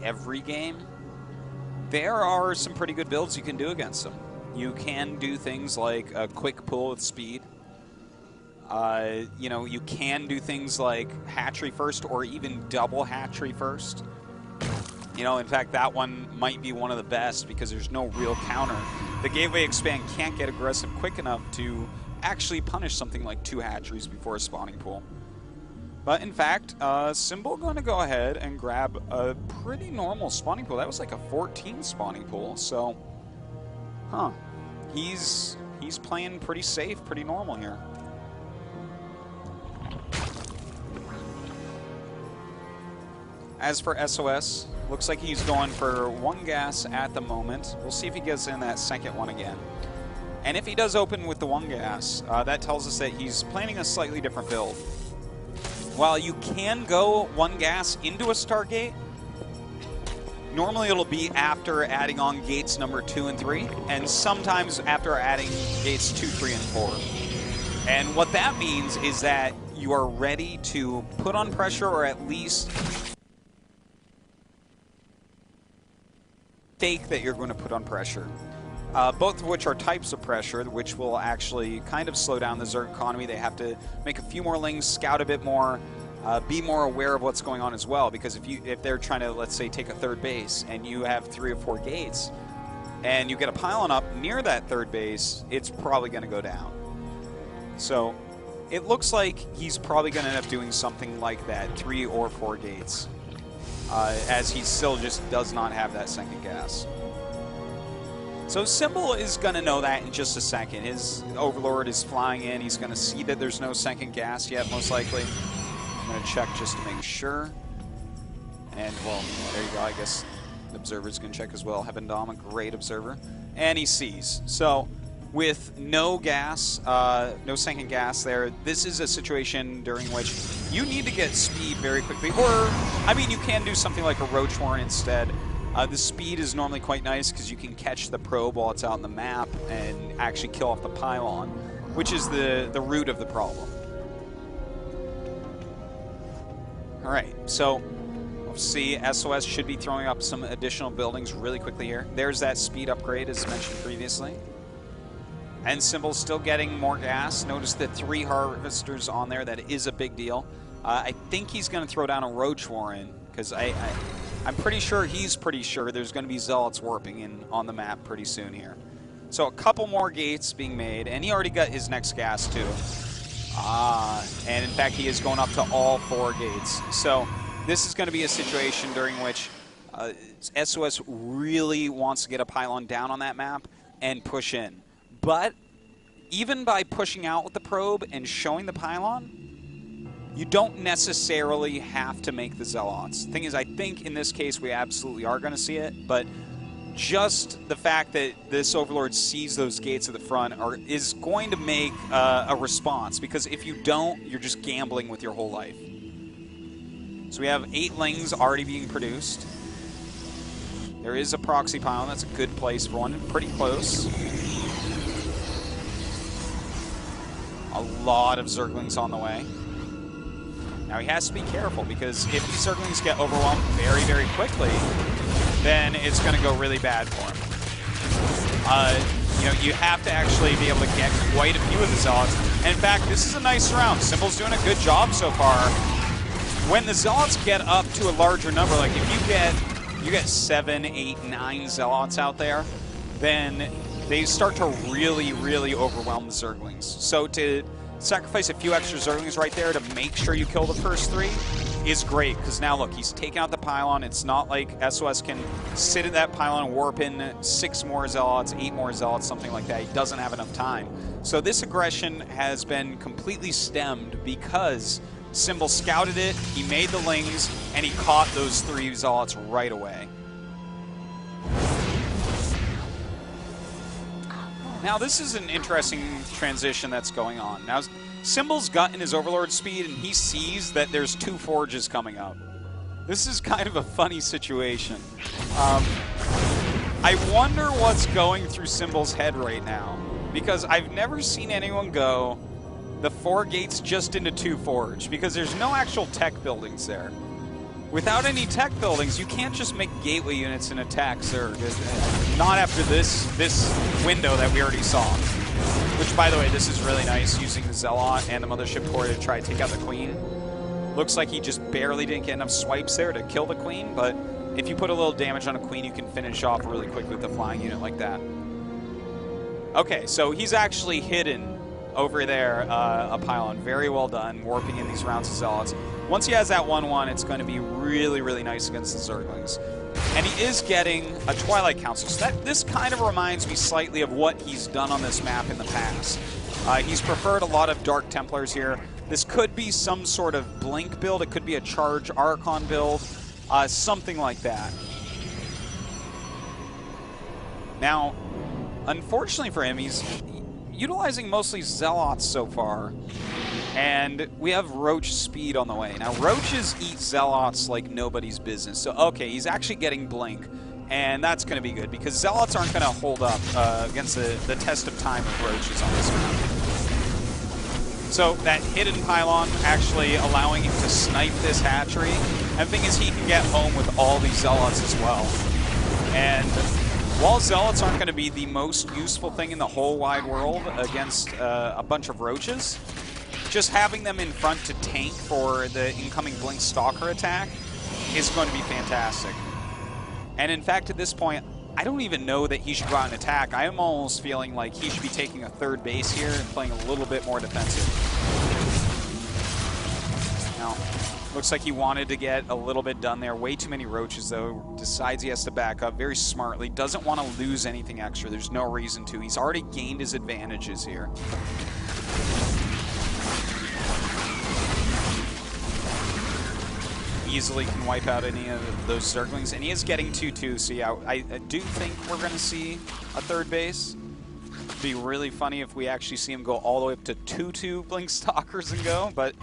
every game, there are some pretty good builds you can do against them. You can do things like a quick pull with speed. You know, you can do things like hatchery first or even double hatchery first. You know, in fact, that one might be one of the best because there's no real counter. The gateway expand can't get aggressive quick enough to actually punish something like 2 hatcheries before a spawning pool. But in fact, Symbol going to go ahead and grab a pretty normal spawning pool. That was like a 14 spawning pool, so, he's playing pretty safe, pretty normal here. As for SOS, looks like he's going for 1 gas at the moment. We'll see if he gets in that second one again. And if he does open with the 1 gas, that tells us that he's planning a slightly different build. While you can go 1 gas into a Stargate, normally it'll be after adding on gates number 2 and 3, and sometimes after adding gates 2, 3, and 4. And what that means is that you are ready to put on pressure, or at least stake that you're going to put on pressure. Both of which are types of pressure, which will actually kind of slow down the Zerg economy. They have to make a few more lings, scout a bit more, be more aware of what's going on as well. Because if they're trying to, let's say, take a 3rd base, and you have 3 or 4 gates, and you get a pylon up near that 3rd base, it's probably going to go down. So it looks like he's probably going to end up doing something like that, 3 or 4 gates. As he still just does not have that second gas. So Symbol is going to know that in just a second. His Overlord is flying in. He's going to see that there's no second gas yet, most likely. I'm going to check just to make sure. And, well, there you go. I guess the Observer's going to check as well. Heavendom, a great Observer. And he sees. So with no gas, no second gas there, this is a situation during which you need to get speed very quickly. Or, I mean, you can do something like a Ro16 instead. The speed is normally quite nice because you can catch the probe while it's out on the map and actually kill off the pylon, which is the root of the problem. All right, so we'll see. SOS should be throwing up some additional buildings really quickly here. There's that speed upgrade as mentioned previously. And Symbol's still getting more gas. Notice the 3 harvesters on there. That is a big deal. I think he's going to throw down a Roach Warren because I'm pretty sure he's pretty sure there's going to be Zealots warping in on the map pretty soon here. So a couple more gates being made, and he already got his next gas too. And in fact he is going up to all 4 gates. So this is going to be a situation during which SOS really wants to get a pylon down on that map and push in. But even by pushing out with the probe and showing the pylon, you don't necessarily have to make the Zealots. Thing is, I think in this case we absolutely are going to see it, but just the fact that this Overlord sees those gates at the front is going to make a response, because if you don't, you're just gambling with your whole life. So we have 8 lings already being produced. There is a proxy pylon. That's a good place for one. Pretty close. A lot of Zerglings on the way. Now he has to be careful, because if these Zerglings get overwhelmed very, very quickly, then it's going to go really bad for him. You know, you have to actually be able to get quite a few of the Zealots. And in fact, this is a nice round. Symbol's doing a good job so far. When the Zealots get up to a larger number, like if you get 7, 8, 9 Zealots out there, then they start to really, really overwhelm the Zerglings. So to sacrifice a few extra Zerglings right there to make sure you kill the first 3 is great, because now look, he's taking out the pylon. It's not like SOS can sit in that pylon and warp in 6 more Zealots, 8 more Zealots, something like that. He doesn't have enough time. So this aggression has been completely stemmed because Symbol scouted it, he made the lings, and he caught those 3 Zealots right away. Now this is an interesting transition that's going on. Now Symbol's gotten his Overlord speed, and he sees that there's 2 forges coming up. This is kind of a funny situation. I wonder what's going through Symbol's head right now, because I've never seen anyone go the 4 gates just into 2 forge, because there's no actual tech buildings there. without any tech buildings, you can't just make gateway units and attack Zerg. Not after this window that we already saw. Which, by the way, this is really nice, using the Zealot and the Mothership Core to try to take out the Queen. Looks like he just barely didn't get enough swipes there to kill the Queen, but if you put a little damage on a Queen, you can finish off really quickly with a flying unit like that. Okay, so he's actually hidden over there a pylon. Very well done, warping in these rounds of Zealots. Once he has that 1-1, it's going to be really, really nice against the Zerglings. And he is getting a Twilight Council. So this kind of reminds me slightly of what he's done on this map in the past. He's preferred a lot of Dark Templars here. This could be some sort of Blink build. It could be a Charge Archon build. Something like that. Now, unfortunately for him, he's utilizing mostly Zealots so far. And we have Roach speed on the way. Now, Roaches eat Zealots like nobody's business. So, okay, he's actually getting Blink. And that's going to be good, because Zealots aren't going to hold up against the test of time of Roaches on this map. So, that hidden pylon actually allowing him to snipe this hatchery. And the thing is, he can get home with all these Zealots as well. And while Zealots aren't going to be the most useful thing in the whole wide world against a bunch of Roaches, just having them in front to tank for the incoming Blink Stalker attack is going to be fantastic. And in fact, at this point, I don't even know that he should go out and attack. I am almost feeling like he should be taking a third base here and playing a little bit more defensive. Now, looks like he wanted to get a little bit done there. Way too many Roaches, though. Decides he has to back up very smartly. Doesn't want to lose anything extra. There's no reason to. He's already gained his advantages here. Easily can wipe out any of those Zerglings, and he is getting 2-2, so yeah, I do think we're going to see a third base. It'd be really funny if we actually see him go all the way up to 2-2 Blink Stalkers and go, but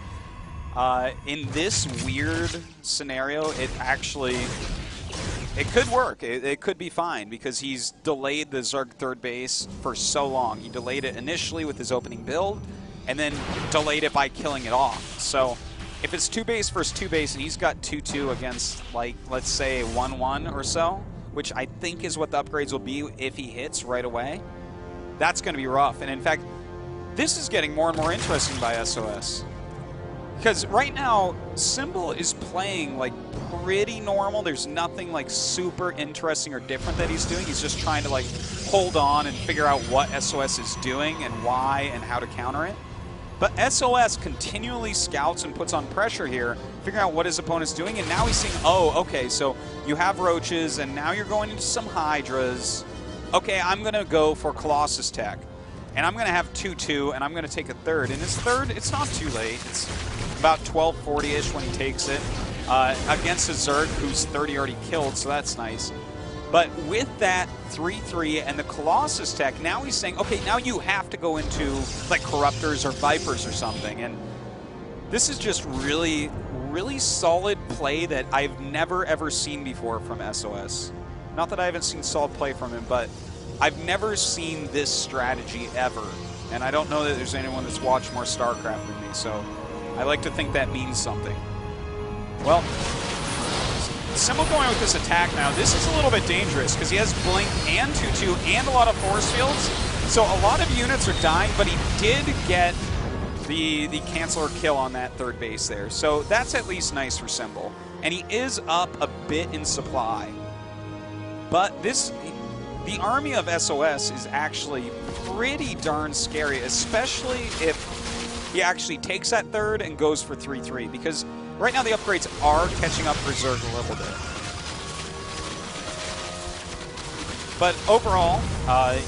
in this weird scenario, it could work. It could be fine, because he's delayed the Zerg third base for so long. He delayed it initially with his opening build, and then delayed it by killing it off. So if it's 2 base versus 2 base, and he's got 2-2 against, like, let's say 1-1 or so, which I think is what the upgrades will be if he hits right away, that's going to be rough. And in fact, this is getting more and more interesting by SOS. Because right now, Symbol is playing, like, pretty normal. There's nothing, like, super interesting or different that he's doing. He's just trying to, like, hold on and figure out what SOS is doing and why and how to counter it. But SOS continually scouts and puts on pressure here, figuring out what his opponent's doing, and now he's seeing, oh, okay, so you have Roaches, and now you're going into some Hydras. Okay, I'm going to go for Colossus Tech, and I'm going to have 2-2, and I'm going to take a third. And his third, it's not too late. It's about 1240-ish when he takes it, against a Zerg who's 30 already killed, so that's nice. But with that 3-3 and the Colossus Tech, now he's saying, okay, now you have to go into, like, Corruptors or Vipers or something. And this is just really, really solid play that I've never, ever seen before from SOS. Not that I haven't seen solid play from him, but I've never seen this strategy ever. And I don't know that there's anyone that's watched more StarCraft than me, so I like to think that means something. Well, Symbol going with this attack now, this is a little bit dangerous because he has Blink and 2-2 and a lot of force fields. So a lot of units are dying, but he did get the Canceller kill on that third base there. So that's at least nice for Symbol. And he is up a bit in supply. But the army of SOS is actually pretty darn scary, especially if he actually takes that third and goes for 3-3, because right now the upgrades are catching up for Zerg a little bit. But overall,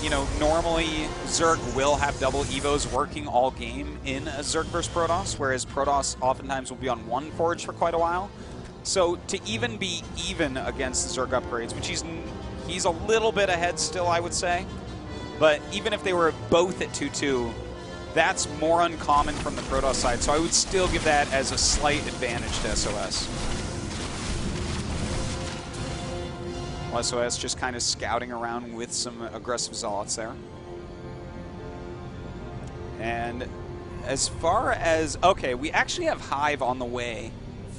you know, normally Zerg will have double Evos working all game in a Zerg versus Protoss, whereas Protoss oftentimes will be on one Forge for quite a while. So to even be even against the Zerg upgrades, which he's a little bit ahead still, I would say, but even if they were both at 2-2, that's more uncommon from the Protoss side, so I would still give that as a slight advantage to SOS. SOS just kind of scouting around with some aggressive Zealots there. And as far as, okay, we actually have Hive on the way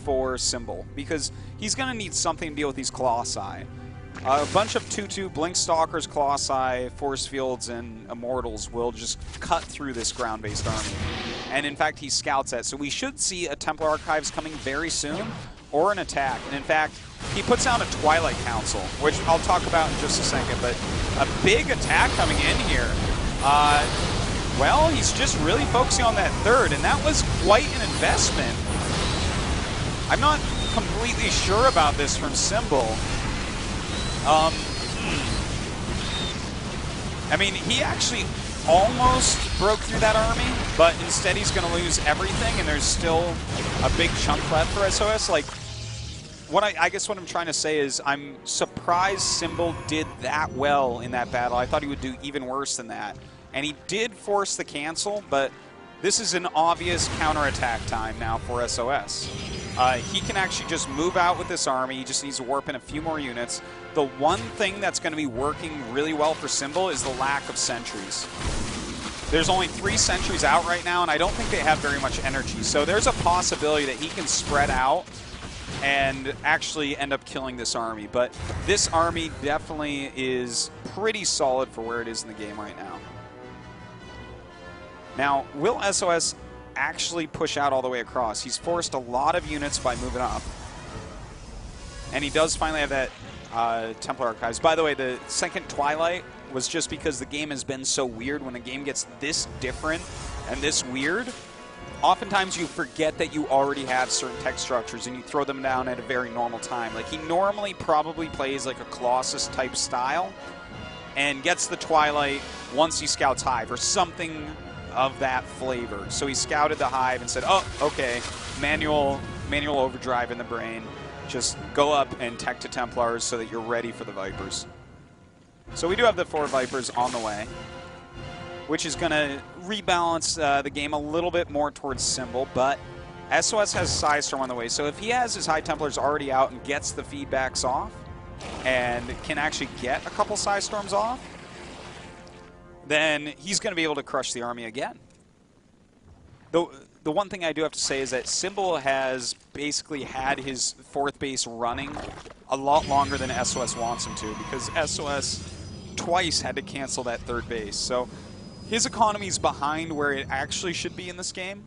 for Symbol, because he's going to need something to deal with these Colossi. A bunch of 2/2 Blink Stalkers, Colossi, Force Fields, and Immortals will just cut through this ground-based army. And in fact, he scouts that. So we should see a Templar Archives coming very soon, or an attack. And in fact, he puts down a Twilight Council, which I'll talk about in just a second, but a big attack coming in here. Well, he's just really focusing on that third, and that was quite an investment. I'm not completely sure about this from Symbol. I mean, he actually almost broke through that army, but instead he's going to lose everything, and there's still a big chunk left for SOS. Like, I guess what I'm trying to say is I'm surprised Symbol did that well in that battle. I thought he would do even worse than that. And he did force the cancel, but this is an obvious counterattack time now for SOS. He can actually just move out with this army. He just needs to warp in a few more units. The one thing that's going to be working really well for Symbol is the lack of sentries. There's only 3 sentries out right now, and I don't think they have very much energy. So there's a possibility that he can spread out and actually end up killing this army. But this army definitely is pretty solid for where it is in the game right now. Now, will SOS actually push out all the way across? He's forced a lot of units by moving up. And he does finally have that Templar Archives. By the way, the second Twilight was just because the game has been so weird. When the game gets this different and this weird, oftentimes you forget that you already have certain tech structures and you throw them down at a very normal time. Like, he normally probably plays like a Colossus type style and gets the Twilight once he scouts Hive or something of that flavor. So he scouted the Hive and said, oh, okay, manual overdrive in the brain. Just go up and tech to Templars so that you're ready for the Vipers. So we do have the 4 Vipers on the way, which is going to rebalance the game a little bit more towards Symbol, but SOS has Psystorm on the way. So if he has his High Templars already out and gets the feedbacks off and can actually get a couple Psystorms off, then he's going to be able to crush the army again. The one thing I do have to say is that Symbol has basically had his 4th base running a lot longer than SOS wants him to, because SOS twice had to cancel that 3rd base. So his economy's behind where it actually should be in this game,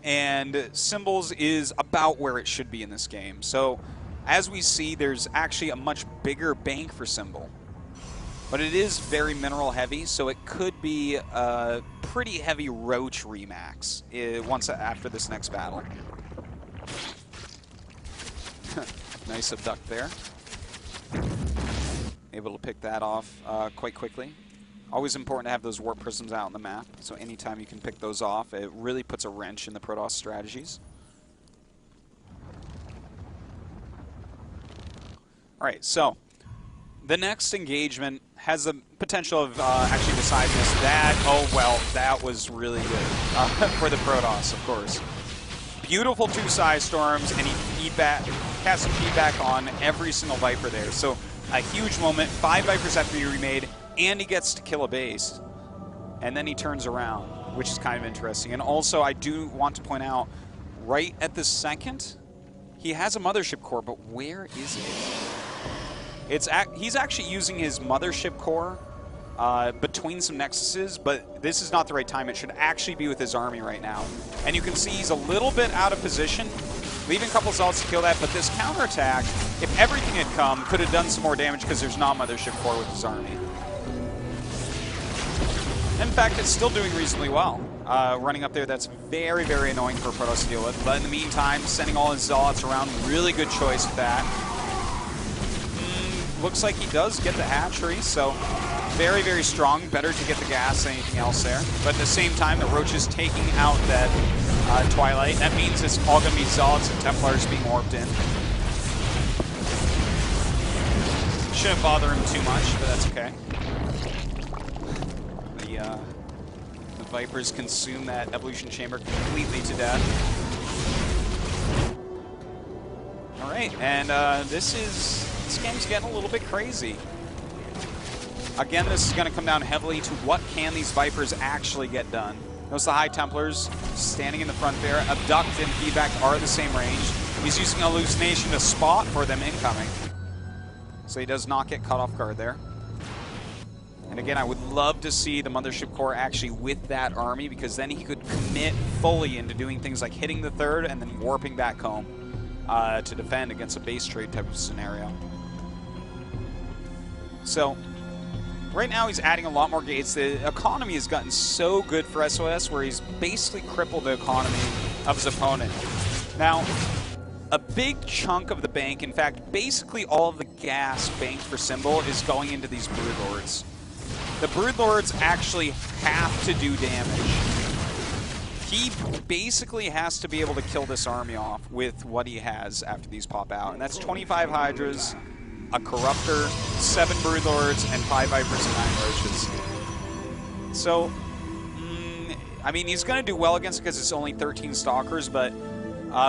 and Symbol's is about where it should be in this game. So as we see, there's actually a much bigger bank for Symbol. But it is very mineral heavy, so it could be a pretty heavy Roach remax once after this next battle. Nice abduct there. Able to pick that off quite quickly. Always important to have those warp prisms out on the map, so anytime you can pick those off, it really puts a wrench in the Protoss strategies. Alright, so the next engagement has the potential of actually deciding this. Oh well, that was really good for the Protoss, of course. Beautiful 2 Psystorms, and he cast some feedback on every single Viper there. So a huge moment, 5 Vipers have to be remade, and he gets to kill a base. And then he turns around, which is kind of interesting. And also, I do want to point out, right at the second, he has a Mothership Core, but where is it? He's actually using his Mothership Core between some Nexuses, but this is not the right time. It should actually be with his army right now. And you can see he's a little bit out of position, leaving a couple Zealots to kill that, but this counterattack, if everything had come, could have done some more damage because there's not Mothership Core with his army. In fact, it's still doing reasonably well. Running up there, that's very, very annoying for Protoss to deal with. But in the meantime, sending all his Zealots around, really good choice with that. Looks like he does get the hatchery, so very, very strong. Better to get the gas than anything else there. But at the same time, the Roach is taking out that Twilight. That means it's all going to be Zealots and Templars being warped in. Shouldn't bother him too much, but that's okay. The Vipers consume that Evolution Chamber completely to death. All right, and this game's getting a little bit crazy. Again, this is going to come down heavily to what can these Vipers actually get done. Notice the High Templars standing in the front there. Abduct and feedback are the same range. He's using hallucination to spot for them incoming. So he does not get caught off guard there. And again, I would love to see the Mothership Core actually with that army, because then he could commit fully into doing things like hitting the third and then warping back home to defend against a base trade type of scenario. So right now he's adding a lot more gates. The economy has gotten so good for SOS where he's basically crippled the economy of his opponent. Now, a big chunk of the bank, in fact, basically all of the gas banked for Symbol is going into these Broodlords. The Broodlords actually have to do damage. He basically has to be able to kill this army off with what he has after these pop out. And that's 25 Hydras, a Corruptor, 7 Broodlords, and 5 Vipers and 9 Roaches. So, I mean, he's going to do well against it because it's only 13 Stalkers, but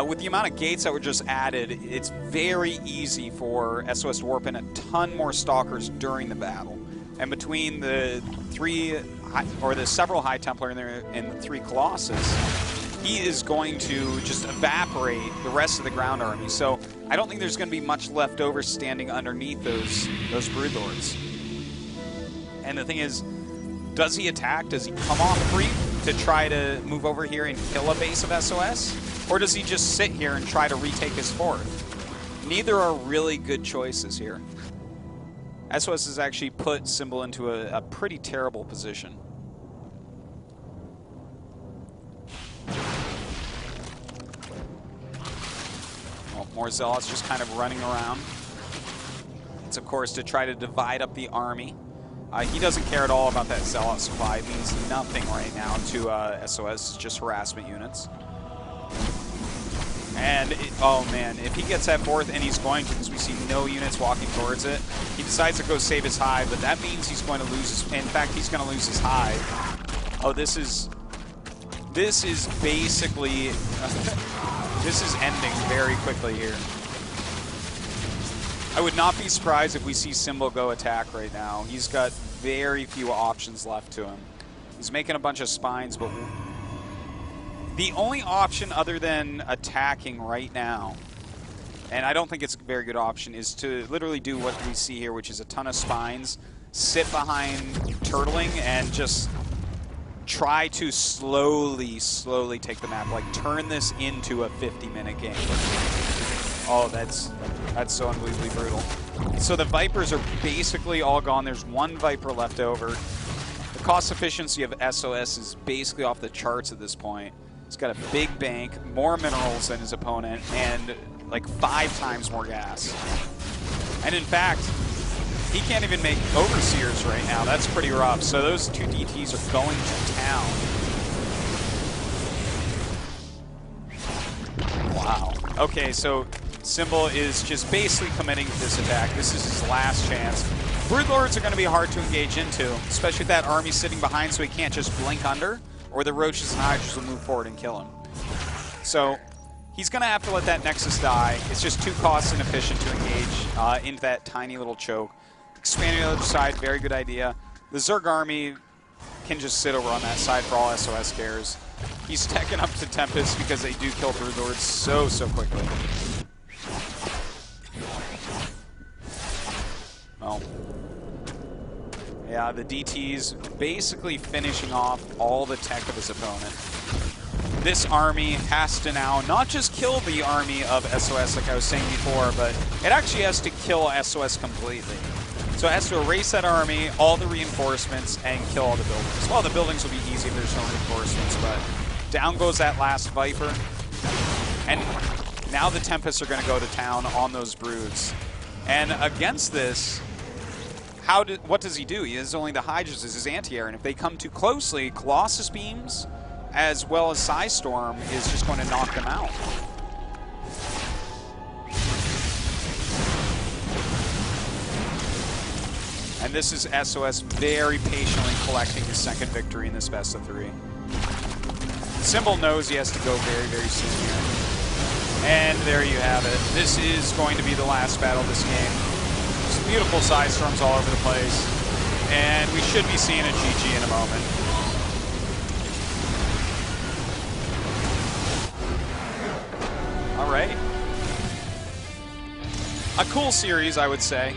with the amount of gates that were just added, it's very easy for SOS to warp in a ton more Stalkers during the battle. And between the several High Templar and the 3 Colossus, he is going to just evaporate the rest of the ground army. So I don't think there's going to be much left over standing underneath those Broodlords. And the thing is, does he attack? Does he come off creep to try to move over here and kill a base of SOS? Or does he just sit here and try to retake his fort? Neither are really good choices here. SOS has actually put Symbol into a pretty terrible position. Well, more Zealots just kind of running around. It's, of course, to try to divide up the army. He doesn't care at all about that Zealot supply. It means nothing right now to SOS. It's just harassment units. And, oh man, if he gets that fourth, and he's going to, because we see no units walking towards it, he decides to go save his hive, but that means he's going to lose his, in fact, he's going to lose his hive. Oh, this is basically, this is ending very quickly here. I would not be surprised if we see Symbol go attack right now. He's got very few options left to him. He's making a bunch of spines, but the only option other than attacking right now, and I don't think it's a very good option, is to literally do what we see here, which is a ton of spines, sit behind turtling, and just try to slowly take the map. Like, turn this into a 50-minute game. Oh, that's so unbelievably brutal. So the Vipers are basically all gone. There's 1 Viper left over. The cost efficiency of SOS is basically off the charts at this point. He's got a big bank, more minerals than his opponent, and like 5 times more gas. And in fact, he can't even make Overseers right now. That's pretty rough. So those 2 DTs are going to town. Wow. Okay, so Symbol is just basically committing to this attack. This is his last chance. Broodlords are going to be hard to engage into, especially with that army sitting behind so he can't just blink under, or the Roaches and Hydras will move forward and kill him. So he's going to have to let that Nexus die. It's just too cost inefficient to engage into that tiny little choke. Expanding the other side, very good idea. The Zerg army can just sit over on that side for all SOS cares. He's teching up to Tempest because they do kill Broodlords so quickly. Well, yeah, the DT's basically finishing off all the tech of his opponent. This army has to now not just kill the army of SOS like I was saying before, but it actually has to kill SOS completely. So it has to erase that army, all the reinforcements, and kill all the buildings. Well, the buildings will be easy if there's no reinforcements, but down goes that last Viper. And now the Tempests are going to go to town on those Broods. And against this, what does he do? He has only the Hydras as his anti-air, and if they come too closely, Colossus Beams, as well as Psystorm, is just going to knock them out. And this is SOS very patiently collecting his second victory in this best of 3. Symbol knows he has to go very soon here. And there you have it. This is going to be the last battle of this game. Just beautiful Psystorms all over the place. And we should be seeing a GG in a moment. All right. a cool series, I would say.